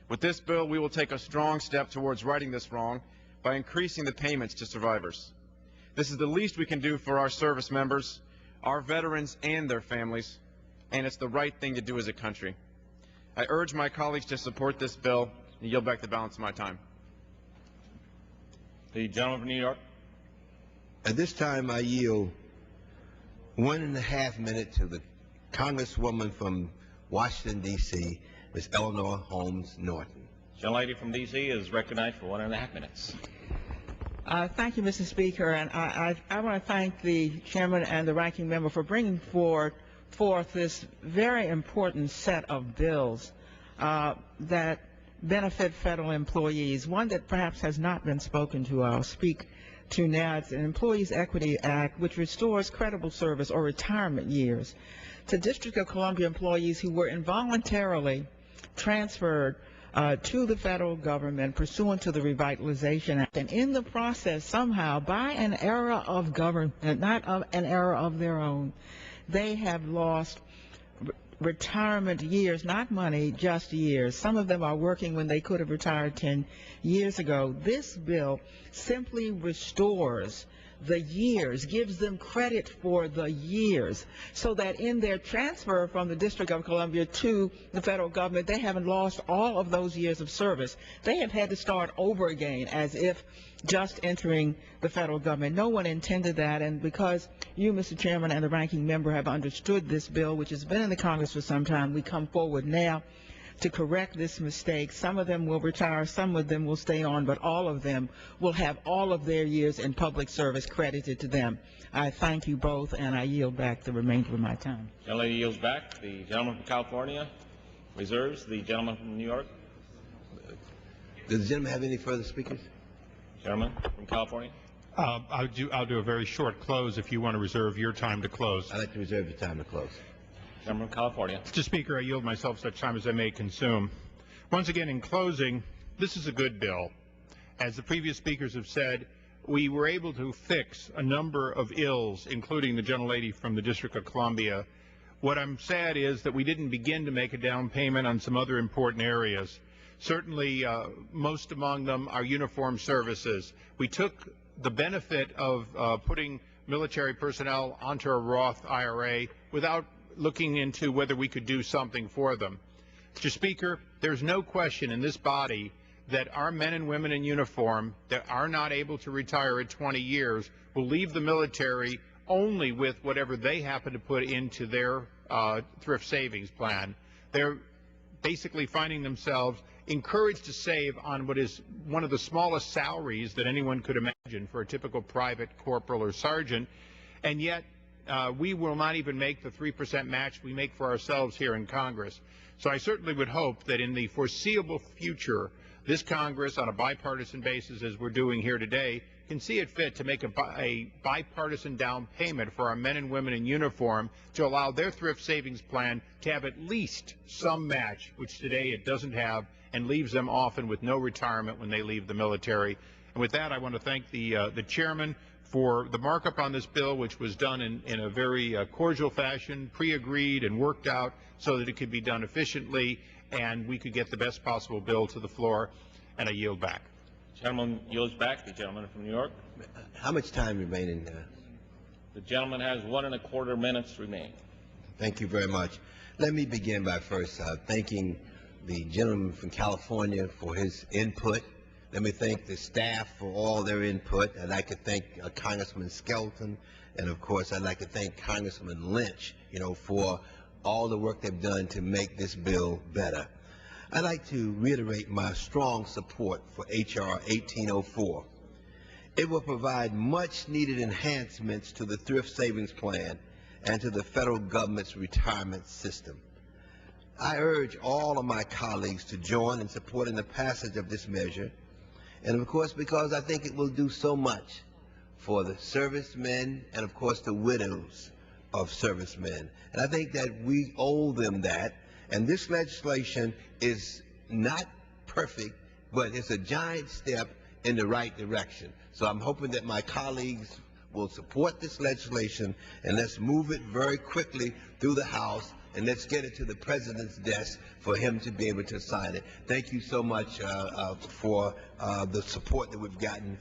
With this bill, we will take a strong step towards righting this wrong by increasing the payments to survivors. This is the least we can do for our service members, our veterans, and their families, and it's the right thing to do as a country. I urge my colleagues to support this bill and yield back the balance of my time. The gentleman from New York. At this time, I yield 1.5 minutes to the Congresswoman from Washington, D.C., Ms. Eleanor Holmes Norton. The gentlelady from D.C. is recognized for 1.5 minutes. Thank you, Mr. Speaker, and I want to thank the chairman and the ranking member for bringing forth this very important set of bills that benefit federal employees. One that perhaps has not been spoken to, I'll speak to now. It's an Employees Equity Act, which restores credible service or retirement years to District of Columbia employees who were involuntarily transferred to the federal government pursuant to the Revitalization Act, and in the process somehow by an error of government, not of an error of their own, they have lost retirement years, not money, just years. Some of them are working when they could have retired 10 years ago. This bill simply restores the years, gives them credit for the years, so that in their transfer from the District of Columbia to the federal government, they haven't lost all of those years of service. They have had to start over again as if just entering the federal government. No one intended that, and because you, Mr. Chairman, and the ranking member have understood this bill, which has been in the Congress for some time, we come forward now to correct this mistake. Some of them will retire, some of them will stay on, but all of them will have all of their years in public service credited to them. I thank you both, and I yield back the remainder of my time. The gentlelady yields back. The gentleman from California reserves. The gentleman from New York. Does the gentleman have any further speakers? Gentleman from California. I'll do a very short close if you want to reserve your time to close. I'd like to reserve the time to close. Gentleman from California. Mr. Speaker, I yield myself such time as I may consume. Once again, in closing, this is a good bill. As the previous speakers have said, we were able to fix a number of ills, including the gentlelady from the District of Columbia. What I'm sad is that we didn't begin to make a down payment on some other important areas. Certainly, most among them are uniformed services. We took the benefit of putting military personnel onto a Roth IRA without looking into whether we could do something for them. Mr. Speaker, there's no question in this body that our men and women in uniform that are not able to retire at 20 years will leave the military only with whatever they happen to put into their thrift savings plan. They're basically finding themselves encouraged to save on what is one of the smallest salaries that anyone could imagine for a typical private corporal or sergeant, and yet we will not even make the 3% match we make for ourselves here in Congress. So I certainly would hope that in the foreseeable future, this Congress, on a bipartisan basis, as we're doing here today, can see it fit to make a bipartisan down payment for our men and women in uniform to allow their thrift savings plan to have at least some match, which today it doesn't have, and leaves them often with no retirement when they leave the military. And with that, I want to thank the chairman for the markup on this bill, which was done in a very cordial fashion, pre-agreed and worked out so that it could be done efficiently and we could get the best possible bill to the floor. And I yield back. Gentleman yields back. The gentleman from New York. How much time remaining? The gentleman has 1.25 minutes remaining. Thank you very much. Let me begin by first thanking the gentleman from California for his input. Let me thank the staff for all their input. I'd like to thank Congressman Skelton, and of course I'd like to thank Congressman Lynch, for all the work they've done to make this bill better. I'd like to reiterate my strong support for H.R. 1804. It will provide much needed enhancements to the thrift savings plan and to the federal government's retirement system. I urge all of my colleagues to join in supporting the passage of this measure, and of course because I think it will do so much for the servicemen and of course the widows of servicemen. And I think that we owe them that, and this legislation is not perfect, but it's a giant step in the right direction. So I'm hoping that my colleagues will support this legislation, and let's move it very quickly through the House and let's get it to the President's desk for him to be able to sign it. Thank you so much for the support that we've gotten